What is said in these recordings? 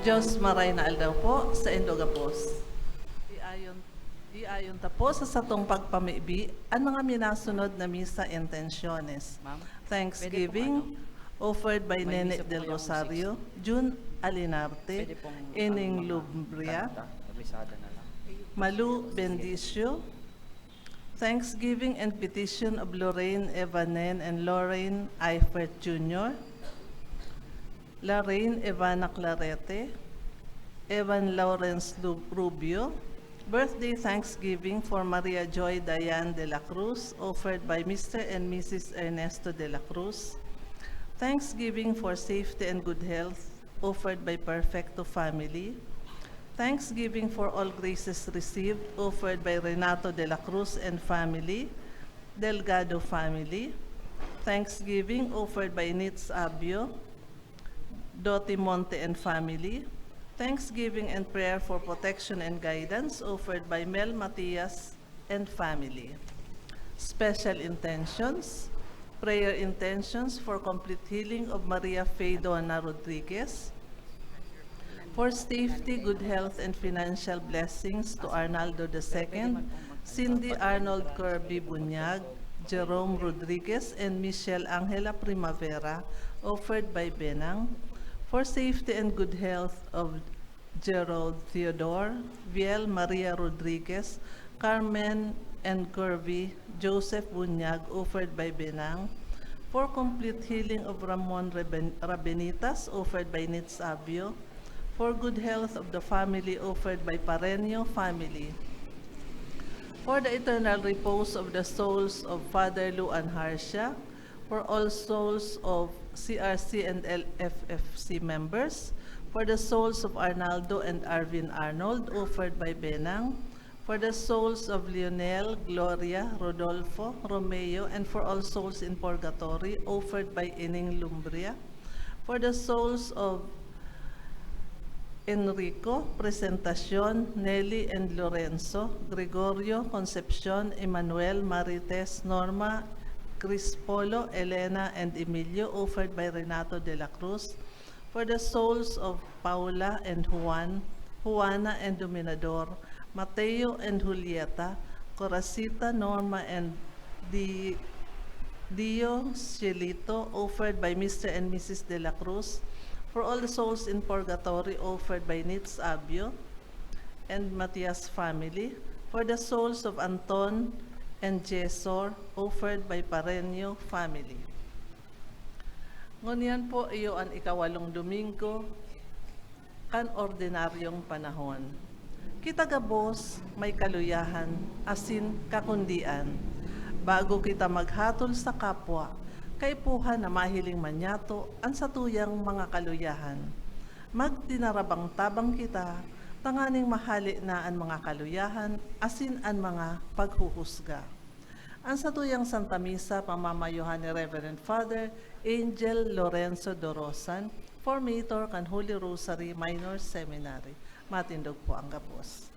Diyos maray na aldaw po sa Indogapos. Iayon ta po sa satong pagpamibi ang mga minasunod na misa intensyones. Ma'am, Thanksgiving offered by May Nene misa po del kayong Rosario, June Alinarte, pwede pong Ining mga Lumbria, kanta, kabisada na lang. Malu Bendicio. Thanksgiving and petition of Lorraine Evanen and Lorraine Eifert Jr., Lorraine Evana Clarete, Evan Lawrence Rubio. Birthday Thanksgiving for Maria Joy Dayan de la Cruz, offered by Mr. and Mrs. Ernesto de la Cruz. Thanksgiving for safety and good health, offered by Perfecto family. Thanksgiving for all graces received, offered by Renato de la Cruz and family, Delgado family. Thanksgiving offered by Nitz Abio, Doti Monte and family. Thanksgiving and prayer for protection and guidance offered by Mel Matias and family. Special intentions, prayer intentions for complete healing of Maria Faydona Rodriguez, for safety, good health, and financial blessings to Arnaldo II, Cindy Arnold Kirby Bunyag, Jerome Rodriguez, and Michelle Angela Primavera, offered by Benang, for safety and good health of Gerald Theodore, Viel Maria Rodriguez, Carmen and Kirby, Joseph Bunyag, offered by Benang, for complete healing of Ramon Rabenitas, offered by Nitz Abio, for good health of the family, offered by Pareño family, for the eternal repose of the souls of Father Luan Harsha, for all souls of CRC and LFFC members, for the souls of Arnaldo and Arvin Arnold, offered by Benang, for the souls of Lionel, Gloria, Rodolfo, Romeo, and for all souls in purgatory, offered by Ining Lumbria, for the souls of Enrico, Presentacion, Nelly and Lorenzo, Gregorio, Concepcion, Emmanuel, Marites, Norma, Crispolo, Elena, and Emilio, offered by Renato de la Cruz, for the souls of Paula and Juan, Juana and Dominador, Mateo and Julieta, Coracita, Norma, and Dio Cielito, offered by Mr. and Mrs. de la Cruz, for all the souls in purgatory, offered by Nitz Abio and Matias family, for the souls of Anton and Jesor, offered by Pareño family. Ngunyan po iyo ang ikawalong Domingo, kan ordinaryong panahon. Kita gabos may kaluyahan, asin kakundian. Bago kita maghatol sa kapwa, kay puha na mahiling manyato ang satuyang mga kaluyahan. Magtinarabang tabang kita, tanganing mahali na ang mga kaluyahan, asin ang mga paghuhusga. Ang satuyang Santa Misa, pamamayuhan ni Reverend Father Angel Lorenzo Dorosan, Formator kan Holy Rosary Minor Seminary. Matindog po ang gabos.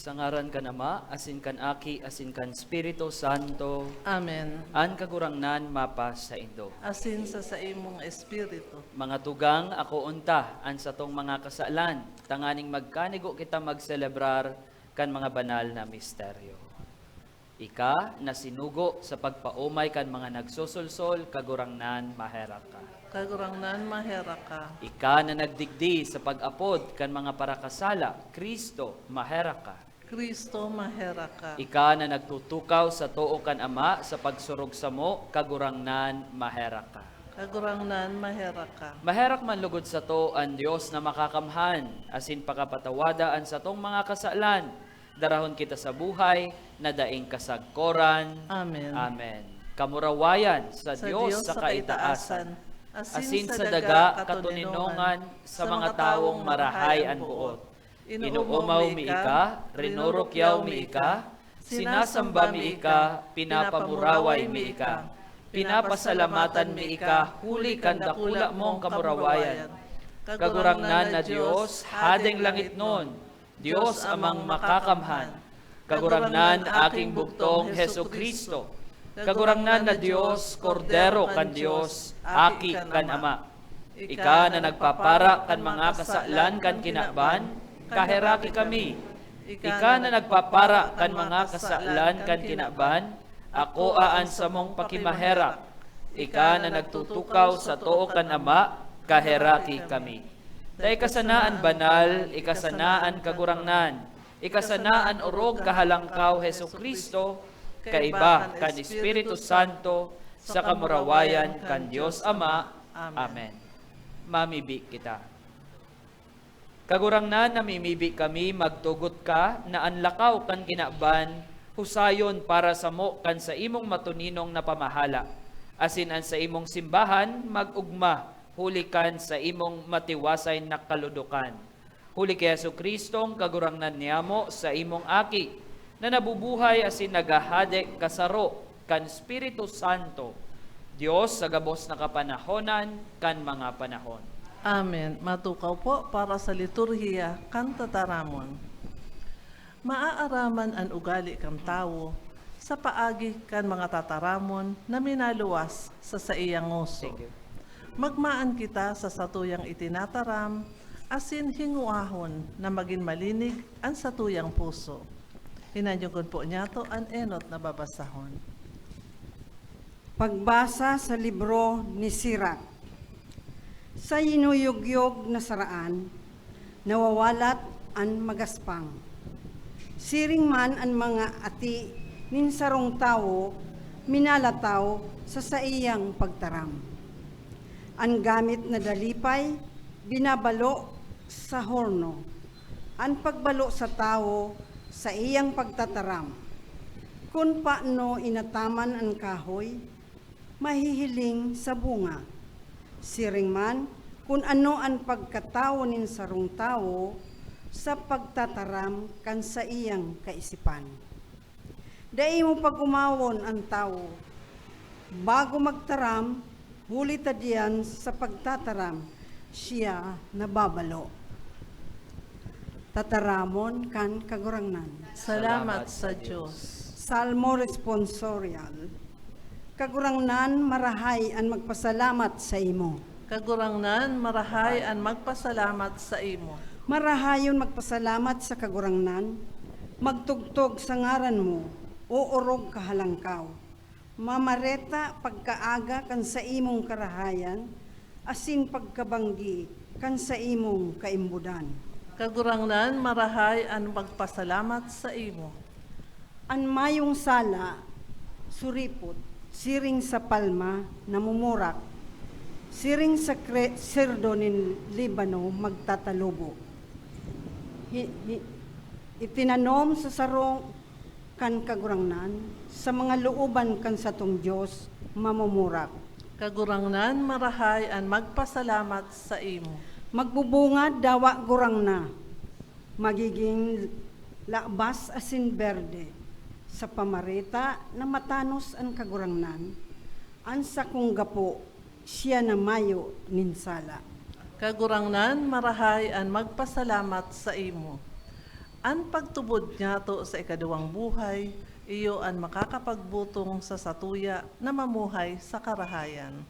Sa ngaran kan Ama, asin kan Aki, asin kan Espiritu Santo, Amen. an kagurangnan mapa sa Indo. Asin sa imong espiritu. Mga tugang ako unta, an satong mga kasalan, tanganing magkanigo kita magselebrar kan mga banal na misteryo. Ika na sinugo sa pagpaumay kan mga nagsusulsol, kagurangnan mahera ka. Kagurangnan mahera ka. Ika na nagdigdi sa pag-apod kan mga parakasala, Kristo mahera ka. Kristo mahera ka. Ika na nagtutukaw sa tuo kan Ama sa pagsurog sa mo, kagurangnan mahera ka. Kagurangnan maherak ka. Maherak man lugod sa to ang Dios na makakamhan, asin pakapatawadaan sa tong mga kasalan. Darahon kita sa buhay, na daing kasagkoran. Amen. Amen. Kamurawayan sa Dios sa kaitaasan, asin sa daga katuninongan sa mga tawong marahay ang buot. Inuumaw mi ika, rinurukyaw mi ika, sinasamba mi ika, pinapamuraway mi ika. Pinapasalamatan mi ika, huli kan dakula mong kamurawayan. Kagurangnan na Dios, hadeng langit nun, Dios amang makakamhan. Kagurangnan aking bugtong Hesu Kristo. Kagurangnan na Dios, Kordero kan Dios, aki kan Ama. Ika na nagpapara kan mga kasalan kan kinaban, kaheraki kami. Ika na nagpapara kan mga kasalan kan kinaban, ako aan sa mong pakimaherak. Ika na nagtutukaw sa too kan Ama, kaheraki kami. Dahil kasanaan banal, ikasanaan kagurangnan, ikasanaan orog kahalangkaw Hesu Kristo, kaiba kan Espiritu Santo, sa kamurawayan kan Dios Ama. Amen. Mamibi kita. Kagurangnan namimibi kami, magtugot ka, na anlakaw kan kinaban, husayon para sa mo kan sa imong matuninong na pamahala. Asin an sa imong simbahan, magugma, huli kan sa imong matiwasay na kaludukan. Huli kay Yesu Kristong kagurangnan niyamo sa imong aki, na nabubuhay asin nagahade kasaro kan Espiritu Santo, Dios sa gabos na kapanahonan kan mga panahon. Amen. Matukaw po para sa liturhiya kan tataramon. Maaaraman ang ugali kang tao sa paagi kan mga tataramon na minaluwas sa saiyang ngoso. Thank you. Magmaan kita sa satuyang itinataram, asin hinguahon na maging malinig ang satuyang puso. Hinanyugon po niya to ang enot na babasahon. Pagbasa sa libro ni Sirak. Sa inuyugyog na saraan, nawawalat ang magaspang. Siring man ang mga ati nin sarong tao, minalataw sa saiyang pagtaram. Ang gamit na dalipay, binabalo sa horno. Ang pagbalo sa tao, sa iyang pagtataram. Kung paano inataman ang kahoy, mahihiling sa bunga. Siring man, kung ano ang pagkatao nin sarong tao, sa pagtataram kan sa iyang kaisipan. Dai mo pagumawon ang tao, bago magtaram, huli ta diyan sa pagtataram, siya nababalo. Tataramon kan kagurangnan. Salamat sa Diyos. Salmo responsorial. Kagurangnan marahay ang magpasalamat sa imo. Kagurangnan, marahay ang magpasalamat sa imo. Marahayon magpasalamat sa kagurangnan, magtugtog sa ngaran mo, o orog kahalangkaw. Mamareta pagkaaga kan sa imong karahayan, asin pagkabanggi kan sa imong kaimbudan. Kagurangnan, marahay ang magpasalamat sa imo. Ang mayong sala, suripot, siring sa palma, namumurak, siring sa sirdo nin Libano, magtatalubo. Itinanom sa sarong kan kagurangnan, sa mga looban kan satong Diyos, mamumurak. Kagurangnan, marahay ang magpasalamat sa imo. Magbubunga dawa gurang na, magiging labas asin berde, sa pamarita na matanos ang kagurangnan, ang sakong gapo, siya na mayo ninsala. Kagurangnan, marahay ang magpasalamat sa imo. Ang pagtubod niya to sa ikaduwang buhay, iyo ang makakapagbutong sa satuya na mamuhay sa karahayan.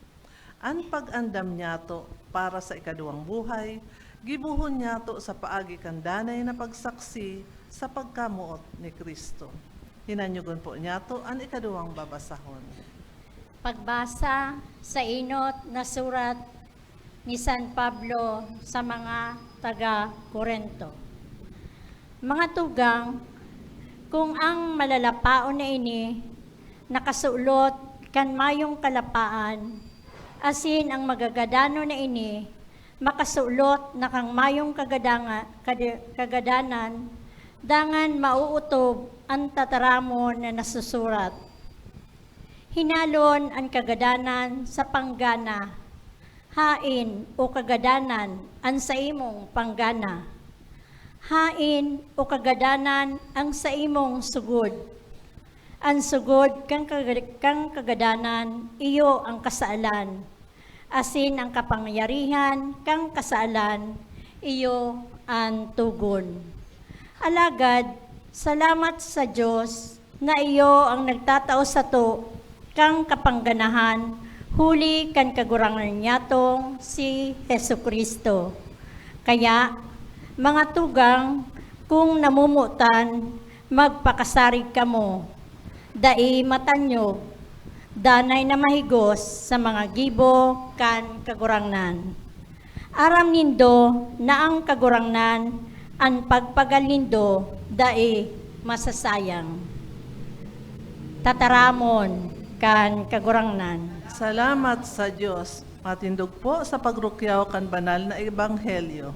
Ang pag-andam niya to para sa ikaduwang buhay, gibuhon niya to sa paagi kandanay na pagsaksi sa pagkamuot ni Kristo. Hinanyugon po niya to ang ikaduwang babasahon. Pagbasa sa inot na surat ni San Pablo sa mga taga-Korento. Mga tugang, kung ang malalapaon na ini nakasulot kan mayong kalapaan, asin ang magagadano na ini, makasulot na kang mayong kagadanan, dangan mauutob ang tataramon na nasusurat. Hinalon ang kagadanan sa panggana, hain o kagadanan ang sa imong panggana. Hain o kagadanan ang sa imong sugod. Ang sugod kang kagadanan, iyo ang kasaalan. Asin ang kapangyarihan kang kasaalan, iyo ang tugon. Alagad, salamat sa Diyos na iyo ang nagtatao sa to kang kapangganahan, huli kan kagurangan niyatong si Hesu Kristo. Kaya, mga tugang, kung namumutan, magpakasarig kamo, dai matanyo, danay na mahigos sa mga gibo kan kagurangnan. Aram nindo na ang kagurangnan, ang pagpagal nindo, dai masasayang. Tataramon kan kagurangnan. Salamat sa Diyos. Matindog po sa pagrukyaw kan banal na ebanghelyo.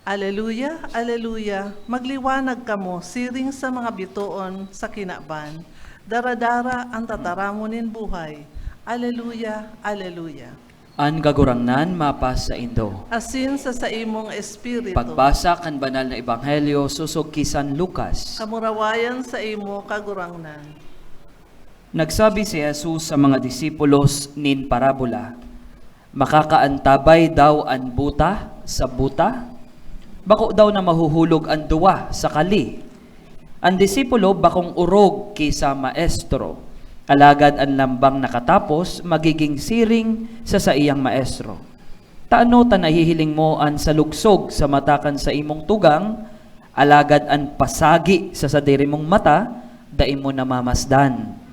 Aleluya, aleluya, magliwanag kamo, siring sa mga bituon sa kinaban. Daradara ang tataramunin buhay. Aleluya, aleluya. An kagurangnan mapas sa Indo. Asin sa imong espiritu. Pagbasa kan banal na ebanghelyo susog kisan Lucas. Kamurawayan sa imo kagurangnan. Nagsabi si Jesus sa mga disipulos nin parabola, makakaantabay daw an buta sa buta? Bako daw na mahuhulog ang duwa sa kali. Ang disipulo bakong urog kisa maestro. Alagad ang lambang nakatapos, magiging siring sa iyang maestro. Taano ta nahihiling mo an salugsog sa matakan sa imong tugang, alagad an pasagi sa sadiri mong mata, dai mo namamasdan.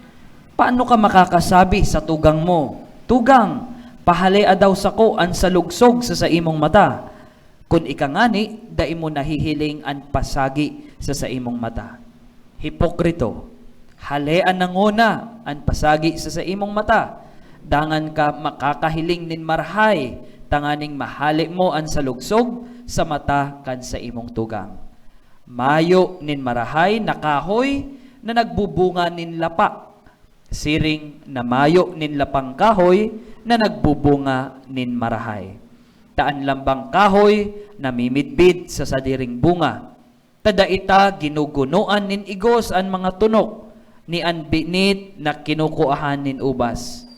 Paano ka makakasabi sa tugang mo, tugang, pahalea daw sako ang salugsog sa imong mata. Kung ikangani, dai mo nahihiling ang pasagi sa imong mata. Hipokrito, halean nanguna ang pasagi sa imong mata. Dangan ka makakahiling nin marhay, tanganing mahali mo ang salugsog sa mata kan sa imong tugang. Mayo nin marahay nakahoy na nagbubunga nin lapa. Siring na mayo nin lapang kahoy na nagbubunga nin marahay. Taan lambang kahoy na mimidbid sa sadiring bunga. Tada ita ginugunuan nin igos ang mga tunok ni an binit na kinukuahan nin ubas.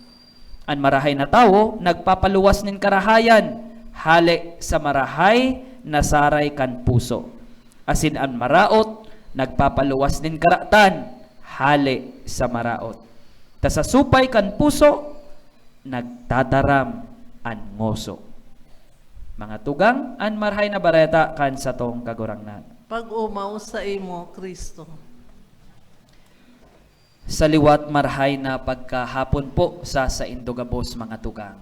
An marahay na tawo nagpapaluwas nin karahayan, hale sa marahay na saray kan puso. Asin an maraot nagpapaluwas nin karatan, hale sa maraot. Ta sa supay kan puso nagtataram an ngoso. Mga tugang, an marhay na bareta kan sa tong kagurangnan. Pag-umaw sa imo, Kristo. Sa liwat marhay na pagkahapon po sa Indogabos mga tugang.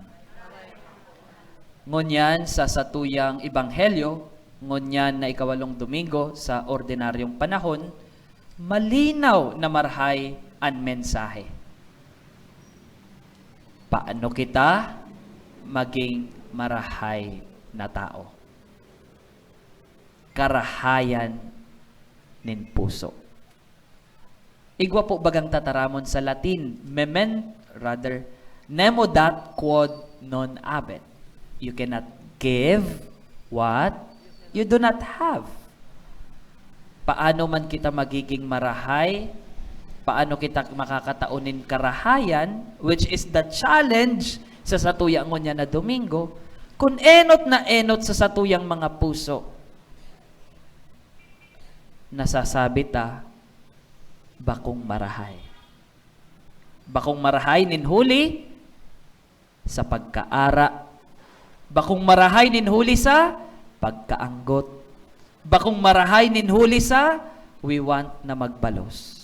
Ngunyan sa satuyang ebanghelyo, ngunyan na ikawalong Domingo sa ordinaryong panahon, malinaw na marhay an mensahe. Paano kita maging marahay na tao? Karahayan nin puso. Igwa po bagang tataramon sa Latin, nemo dat quod non habet. You cannot give what you do not have. Paano man kita magiging marahay? Paano kita makakataunin karahayan, which is the challenge sa satuyang niya na Domingo, kung enot na enot sa satuyang mga puso, nasasabi ta, bakong marahay. Bakong marahay nin huli sa pagkaara. Bakong marahay nin huli sa pagkaanggot. Bakong marahay nin huli sa we want na magbalos.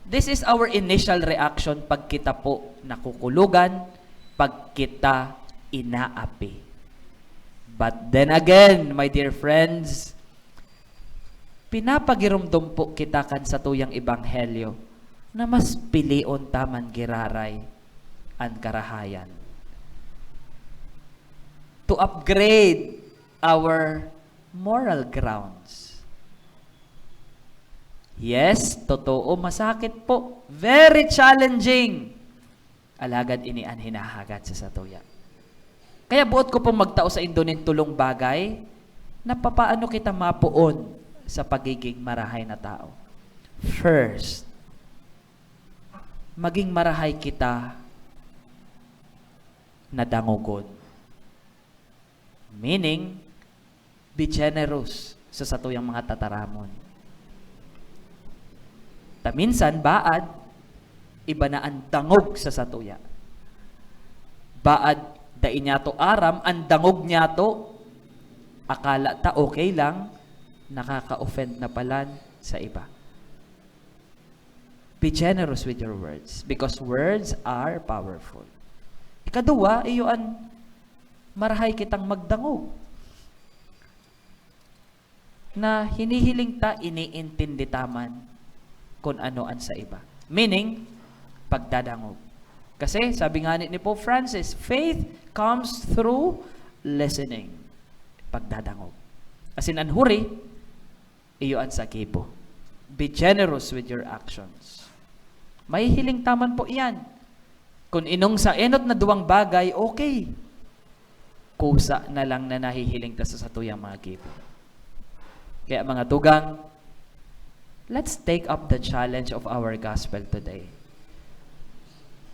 This is our initial reaction pag kita po nakukulugan, pag kita inaapi. But then again, my dear friends, pinapagirumdum po kita kan sa tuyang ebanghelyo na mas pilion taman giraray ang karahayan. to upgrade our moral grounds. Yes, totoo, masakit po. Very challenging. Alagad ini an hinahagat sa satuya. Kaya buot ko po magtao sa Indonin tulong bagay na papaano kita mapuon sa pagiging marahay na tao. First, maging marahay kita na dangugon. Meaning, be generous sa satuyang mga tataramon. Taminsan, baad, iba na ang dangog sa satuya. Baad, dain niya to aram, ang dangog niya to, akala ta okay lang, nakaka-offend na palan sa iba. Be generous with your words because words are powerful. Ikaduwa, iyon marahay kitang magdangog na hinihiling ta iniintindi taman kung anoan sa iba. Meaning, pagdadangog. Kasi, sabi nga ni Pope Francis, faith comes through listening. Pagdadangog. As in, anhuri, iyon sa kipo. Be generous with your actions. May hiling taman po iyan. Kung inong sa enot na duwang bagay, okay. Kusa na lang na nahihiling ta sa satuyang mga kipo. Kaya mga tugang, let's take up the challenge of our gospel today.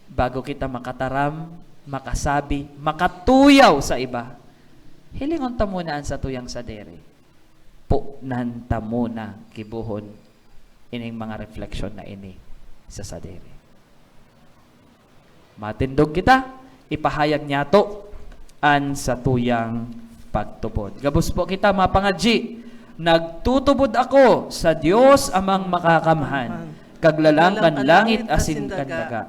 Bago kita makataram, makasabi, makatuyaw sa iba, hilingon ta muna ang satuyang sadere. Punan ta muna kibuhon ining mga refleksyon na ini sa sadere. Matindog kita, ipahayag niya to an satuyang pagtubod. Gabos po kita mapangadji, nagtutubod ako sa Dios amang makakamhan, kaglalang kan langit asin kan daga.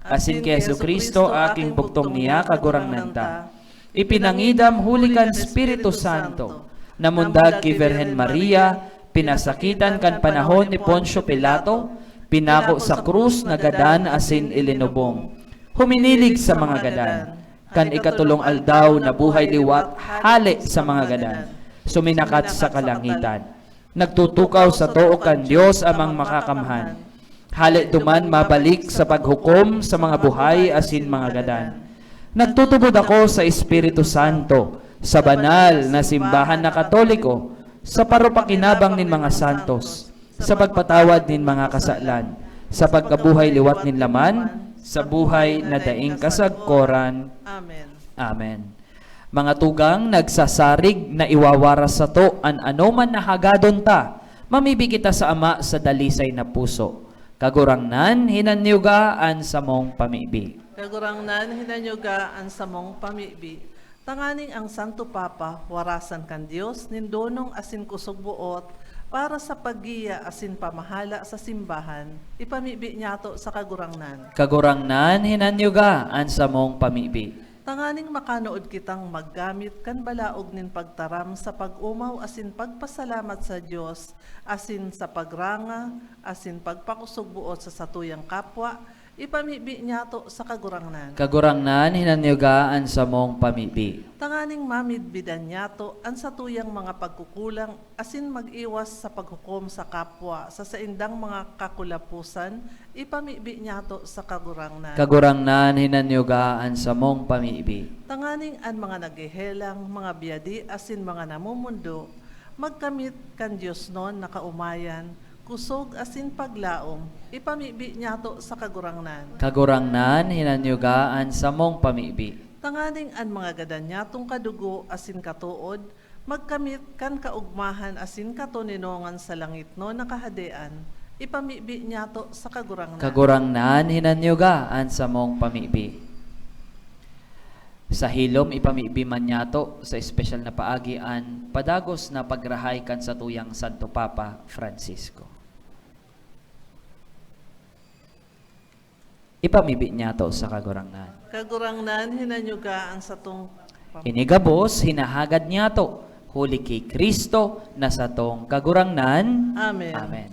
Asin kay Jesucristo aking buktong niya kagurang nanta. Ipinangidam huli kan Espiritu Santo, namundag ki Virhen Maria, pinasakitan kan panahon ni Poncio Pilato, pinako sa krus na gadan asin ilinubong. Huminilig sa mga gadan, kan ikatulong aldaw na buhay liwat hali sa mga gadan. Suminakat sa kalangitan. Nagtutukaw sa too kan Dios amang makakamhan. Hali duman mabalik sa paghukom sa mga buhay asin mga gadan. Nagtutubod ako sa Espiritu Santo, sa banal na simbahan na Katoliko, sa parupakinabang nin mga santos, sa pagpatawad nin mga kasalan, sa pagkabuhay liwat nin laman, sa buhay na daing kasagkoran. Amen. Amen. Mga tugang, nagsasarig na iwawaras sa to an anoman na hagadon ta, mamibi kita sa Ama sa dalisay na puso. Kagurangnan, hinanyugaan sa mong pamibi. Kagurangnan, hinanyugaan sa mong pamibi. Tanganing ang Santo Papa, warasan kan Dios, nindonong asin kusog buot, para sa paggiya asin pamahala sa simbahan, ipamibi niya to sa kagurangnan. Kagurangnan, hinanyugaan sa mong pamibi. Tanganing makanood kitang maggamit kan balaog nin pagtaram sa pag-umaw asin pagpasalamat sa Dios asin sa pagranga asin pagpakusog buot sa satuyang kapwa, ipamibi niya to sa kagurangnan. Kagurangnan, hinanyugaan sa mong pamibi. Tanganing mamidbidan niya to ang satuyang mga pagkukulang asin mag-iwas sa paghukom sa kapwa sa saindang mga kakulapusan, ipamibi niya to sa kagurangnan. Kagurangnan, hinanyugaan sa mong pamibi. Tanganing ang mga naghihelang, mga biyadi asin mga namumundo, magkamit kan Diyos noon na kaumayan, kusog asin paglaom, ipamibi niya to sa kagurangnan. Kagurangnan, hinanyugaan sa mong pamibi. Tanganing ang mga gadan niya tong kadugo asin katuod, magkamit kan kaugmahan asin katoninongan sa langit no nakahadean, ipamibi niya to sa kagurangnan. Kagurangnan, hinanyugaan sa mong pamibi. Sa hilom, ipamibi man niya to sa espesyal na paagian, padagos na pagrahay kan sa tuyang Santo Papa Francisco. Ipamibi niya to sa kagurangnan. Kagurangnan, hinanyugaan sa tong Inigabos, hinahagad niya to, huli kay Kristo na sa tong kagurangnan. Amen. Amen.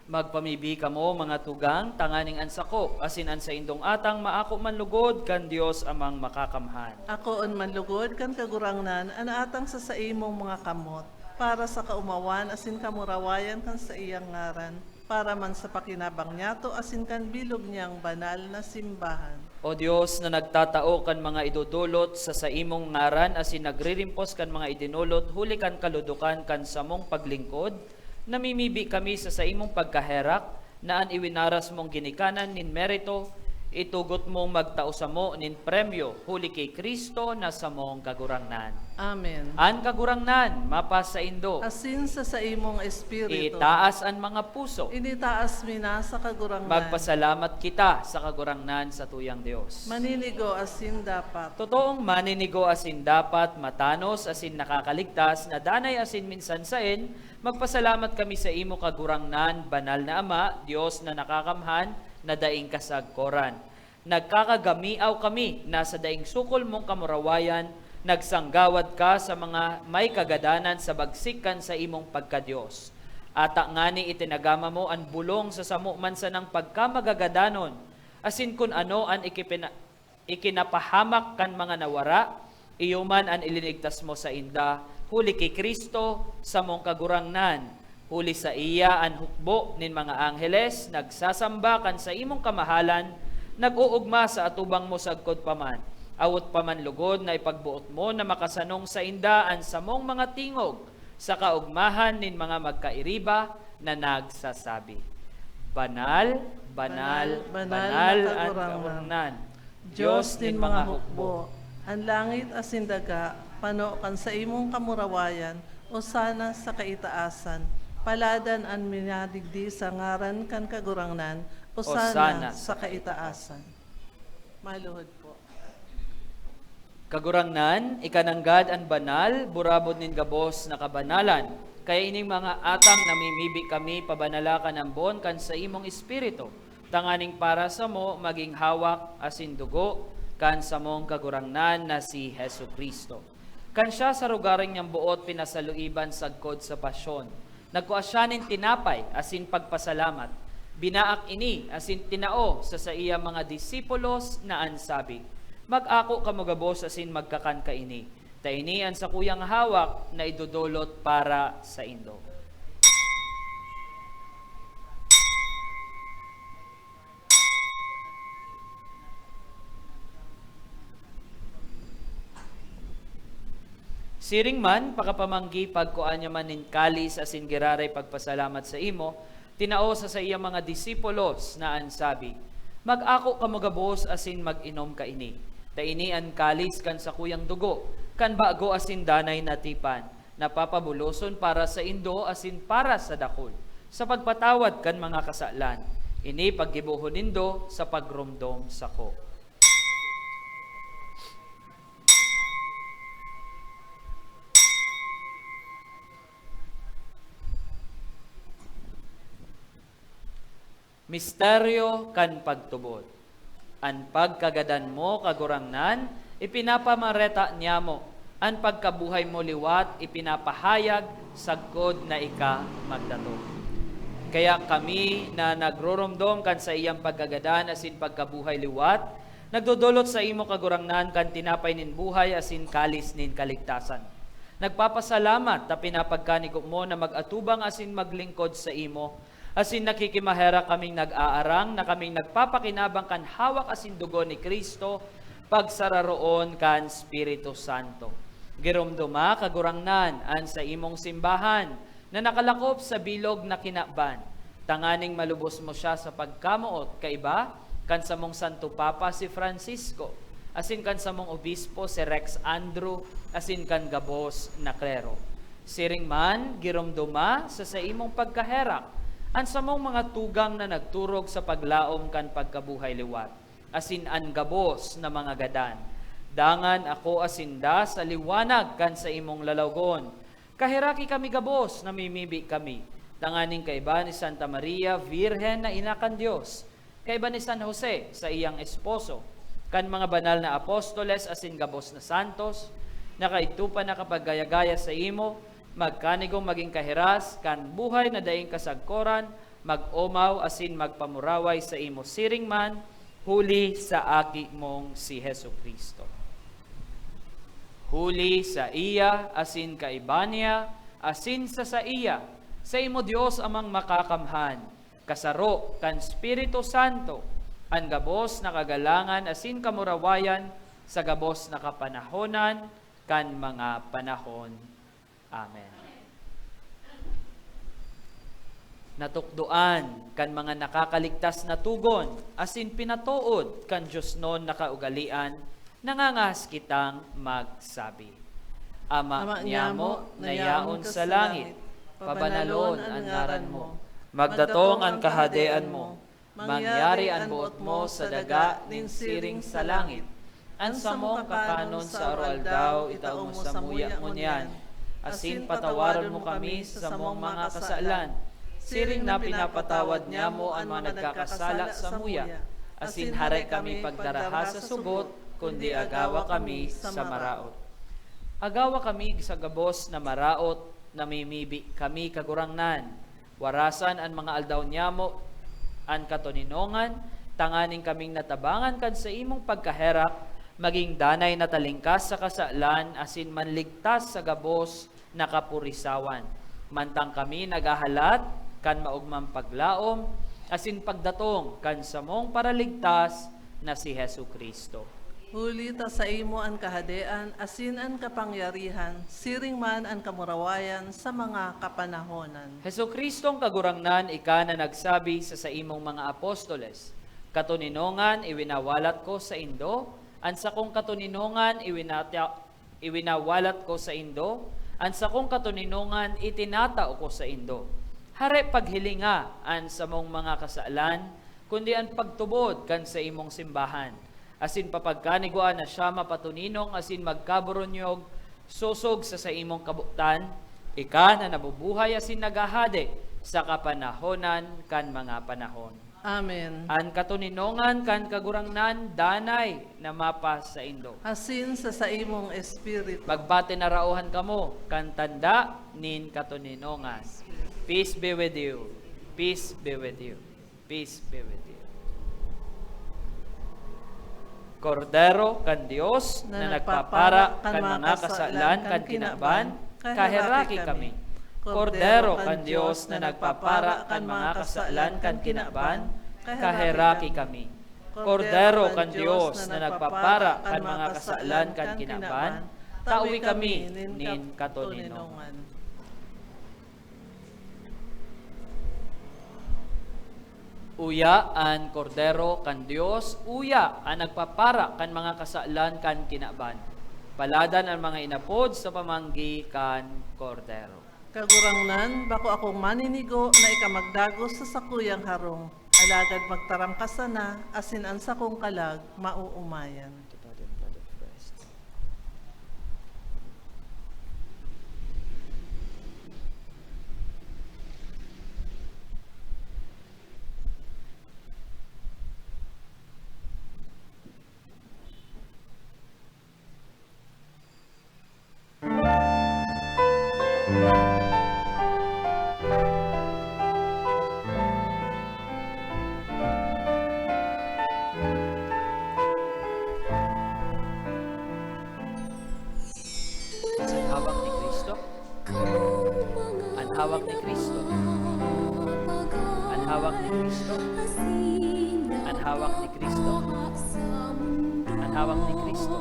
Magpamibi kamo mga tugang, tanganing ansako, asin an sa indong atang maako manlugod kan Dios amang makakamhan. Ako on manlugod kan kagurangnan, anaatang sa imong mga kamot, para sa kaumawan asin kamurawayan kan sa iyang ngaran, para man sa pakinabang niyato asin kan bilog niyang banal na simbahan. O Dios na nagtatao kan mga idudulot sa imong ngaran asin nagririmpos kan mga idinulot huli kan kaludukan kan samong paglingkod, namimibi kami sa imong pagkaherak, naan iwinaras mong ginikanan nin merito, itugot mong magtausa mo nin premyo, huli kay Kristo na samong kagurangnan. Amen. An kagurangnan, mapas sa indo, Asin sa imong espiritu, itaas an mga puso, initaas mina sa kagurangnan. magpasalamat kita sa kagurangnan sa tuyang Dios. Maniligo asin dapat. Totoong maninigo asin dapat, matanos asin nakakaligtas, na danay asin minsan sain, magpasalamat kami sa imo kagurangnan, banal na Ama, Diyos na nakakamhan, na daing kasagkoran. Nagkakagamiaw kami, nasa daing sukol mong kamurawayan, nagsanggawad ka sa mga may kagadanan sa bagsikan sa imong pagkadiyos. Ata ngani itinagama mo ang bulong sa samo man sa ng pagkamagagadanon, asin kun ano ang ikinapahamak kan mga nawara, iyo man ang ililigtas mo sa inda, huli kay Kristo sa mong kagurangnan, huli sa iya ang hukbo nin mga angheles, nagsasamba kan sa imong kamahalan, nag-uugma sa atubang mo sagkod paman, awot paman lugod na ipagbuot mo na makasanong sa indaan sa mong mga tingog, sa kaugmahan nin mga magkairiba na nagsasabi, Banal, banal, banal na ang kagurangnan. kagurangnan, Diyos din mga hukbo, ang langit asin daga, pano kan sa imong kamurawayan, o sana sa kaitaasan, paladan ang minadigdi sa ngaran kan kagurangnan, o sana sa kaitaasan. Maluhod po. Kagurangnan, ikananggad ang banal, burabod nin gabos na kabanalan, kaya ining mga atang namimibi kami pabanalakan ang bon kan sa imong espiritu, tanganing para sa mo maging hawak asin dugo kan sa mong kagurangnan na si Hesu Kristo. Kan siya sa rugaring niyang buot pinasaluiban sagkod sa pasyon. Nagkuasyanin tinapay asin pagpasalamat. Binaak ini asin tinao sa iya mga disipulos na ansabi, mag-ako kamugabos asin magkakan ka ini. Tainian sa kuyang hawak na idudulot para sa indo. Siring man, pakapamanggi pagkuan niya man nin kalis asin giraray pagpasalamat sa imo, tinao sa iya mga disipulos na ansabi, mag-ako kamugabos asin mag-inom ka ini. Taini an kalis kan sa kuyang dugo, kan bago asin danay natipan, napapabuloson para sa indo asin para sa dakol, sa pagpatawad kan mga kasalan. Ini paggibuhon nindo sa pagrumdom sako. Misteryo kan pagtubod. An pagkagadan mo kagurangnan, ipinapamareta niya mo. An pagkabuhay mo liwat, ipinapahayag sagkod na ika magdato. Kaya kami na nagrurumdom kan sa iyang pagkagadan asin pagkabuhay liwat, nagdudulot sa imo kagurangnan kan tinapay nin buhay asin kalis nin kaligtasan. Nagpapasalamat na pinapagkaniko mo na mag-atubang asin maglingkod sa imo, Asin nakikimahera kaming nag-aarang na kaming nagpapakinabang kan hawak asin dugo ni Kristo pagsararoon kan Espiritu Santo. Girumduma kagurangnan an sa imong simbahan na nakalakop sa bilog na kinaban. Tanganing malubos mo siya sa pagkamuot kaiba kan sa mong Santo Papa si Francisco, asin kan sa mong obispo si Rex Andrew, asin kan gabos na klero. Siring man girumduma sa imong pagkaherak an sa mong mga tugang na nagturog sa paglaom kan pagkabuhay liwat, asin an gabos na mga gadan. Dangan ako asinda sa liwanag kan sa imong lalawgon. Kahiraki kami gabos, namimibi kami. Tanganing kaiba ni Santa Maria, Virhen na ina kan Dios. Kaiba ni San Jose sa iyang esposo. Kan mga banal na apostoles asin gabos na santos, nakaitupa na kapag gaya-gaya sa imo, magkanigong maging kahiras, kan buhay na daing kasagkoran, mag-omaw asin magpamuraway sa imo siring man, huli sa aki mong si Hesu Kristo. Huli sa iya, asin kaiba niya, asin sa iya, sa imo Dios amang makakamhan, kasaro kan Espiritu Santo, ang gabos na kagalangan asin kamurawayan sa gabos na kapanahonan kan mga panahon. Amen. Natukduan kan mga nakakaligtas na tugon, asin pinatuod kan Diyos non nakaugalian, nangangas kitang magsabi. Ama niyamo, nayaon sa langit, pabanalon ang ngaran mo, magdatong ang kahadean mo, mangyari ang buot mo sa daga nin siring sa langit, an samong kakanon sa oraldaw itaong mo sa muya mo niyan, asin patawaron mo kami sa mong mga kasalan, siring na pinapatawad niya mo ang mga nagkakasala sa muya, asin haray kami pagdaraha sa sugot, kundi agawa kami sa maraot. Agawa kami sa gabos na maraot, namimibi kami kagurangnan, warasan ang mga aldaw niya mo, an katoninongan, tanganing kaming natabangan kan sa imong pagkaherak, maging danay na talingkas sa kasalan, asin manligtas sa gabos na kapurisawan. Mantang kami nagahalat, kan maugmang paglaom, asin pagdatong kan samong paraligtas na si Hesu Kristo. Huli ta sa imo ang kahadean, asin ang kapangyarihan, siring man ang kamurawayan sa mga kapanahonan. Hesu Kristong kagurangnan, ika na nagsabi sa imong mga apostoles, katoninongan iwinawalat ko sa indo, an sa kong katoninongan iwinawalat ko sa indo, an sa kong katoninongan itinatao ko sa indo. Hare paghilinga an sa mong mga kasalan, kundi an pagtubod kan sa imong simbahan. Asin papagkaniguan na siya mapatuninong, asin magkaburonyog, susog sa imong kabutan, ika na nabubuhay asin nagahade sa kapanahonan kan mga panahon. Amen. An katuninongan kan kagurangnan danay na mapa sa indo. Asin sa imong espiritu. Magbati na rauhan kamo kan tanda nin katuninongan. Peace be with you. Peace be with you. Peace be with you. Kordero kan Dios na nagpapara kan mga kasalan kan kinaban, kahiraki kami. Kordero kan Dios na nagpapara kan mga kasalan kan kinaban, kahiraki kami. Kordero kan Dios na nagpapara kan mga kasalan kan kinaban, tauwi kami nin katoninongan. Uya an kordero kan Dios, uya an nagpapara kan mga kasalan kan kinaban. Paladan ang mga inapod sa pamanggi kan kordero. Kagurangnan, bako akong maninigo na ikamagdagos sa sakuyang harong. Alagad magtaram ka sana, asin ang sakong kalag, mauumayan. Ang hawak ni Kristo. Ang hawak ni Kristo. Ang hawak ni Kristo. Ang hawak ni Kristo. Ang hawak ni Kristo.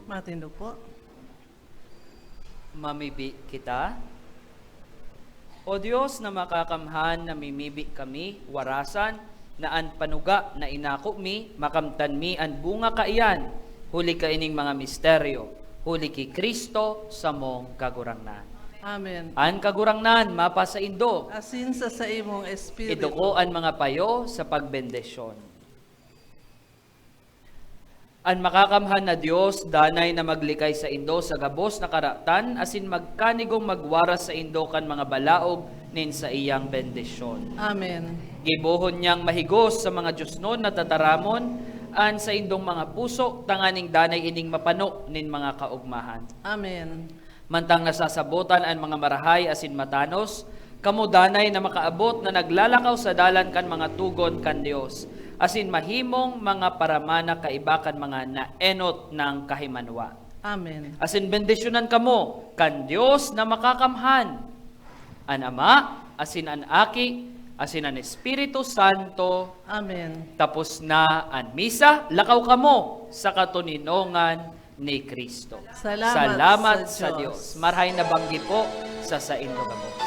Matindog po. Mamibi kita. O Diyos na makakamhan, namimibi kami, warasan, na an panuga na inako mi, makamtan mi an bunga kaiyan, huli ka ining mga misteryo, huli ki Kristo sa mong kagurangnan. Amen. An kagurangnan, mapa sa indo, Asin sa imong espiritu. iduko an mga payo sa pagbendesyon. An makakamhan na Dios danay na maglikay sa indo sa gabos na karatan asin magkanigong magwaras sa indo kan mga balaog nin sa iyang bendisyon. Amen. Gibuhon niyang mahigos sa mga Diosnon na tataramon an sa indong mga puso tanganing danay ining mapano nin mga kaugmahan. Amen. Mantang nasasabutan ang mga marahay asin matanos, kamo danay na makaabot na naglalakaw sa dalan kan mga tugon kan Dios. Asin mahimong mga paramana kaibakan mga naenot ng kahimanwa. Amen. Asin bendisyonan kamo kan Dios na makakamhan. An Ama, asin an Aki, asin an Espiritu Santo. Amen. Tapos na an misa, lakaw kamo sa katuninongan ni Kristo. Salamat sa sa Diyos. Diyos. Marhay na banggi po sa saindo gabos.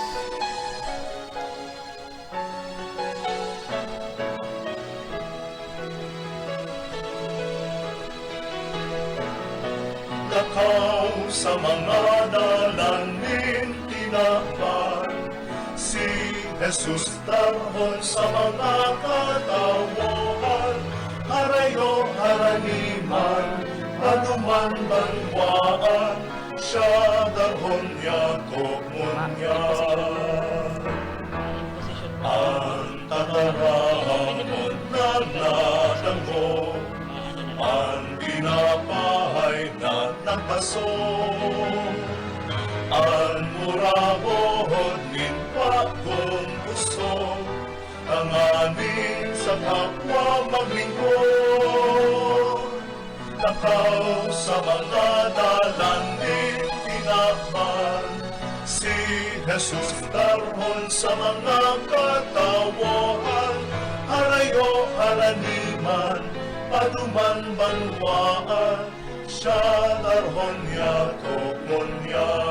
Lakaw sa mga dalanin tinakpan, si Jesus tarhon sa mga katawahan, harayo haraniman, anuman banwaan, siya darhon niya komunya. Ang tataramon na nadango, ang pinapahay na nagpaso, ang murahon min pagkong gusto, tanganin sa kapwa maglingkod. Lakaw sa mga dalanding tinakpan, si Jesus tarhon sa mga katawahan, harayo haraniman, paduman banwaan, siya darhon niya komunya.